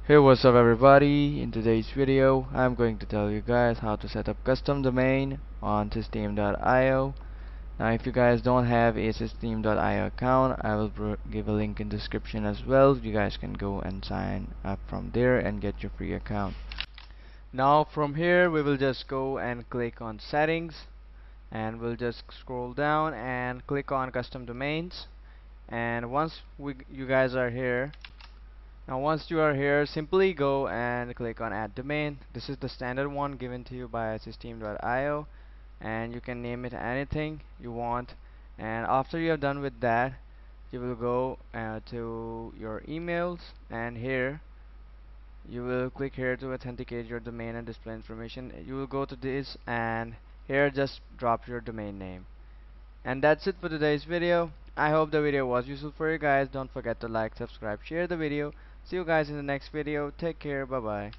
Hey, what's up everybody? In today's video I'm going to tell you guys how to set up custom domain on Systeme.io. Now if you guys don't have a Systeme.io account, I will give a link in description as well. You guys can go and sign up from there and get your free account. Now from here we will just go and click on settings, and we'll just scroll down and click on custom domains. And once you guys are here, now once you are here, simply go and click on add domain. This is the standard one given to you by Systeme.io, and you can name it anything you want. And after you have done with that, you will go to your emails, and here you will click here to authenticate your domain and display information. You will go to this, and here just drop your domain name. And that's it for today's video. I hope the video was useful for you guys. Don't forget to like, subscribe, share the video. See you guys in the next video. Take care. Bye bye.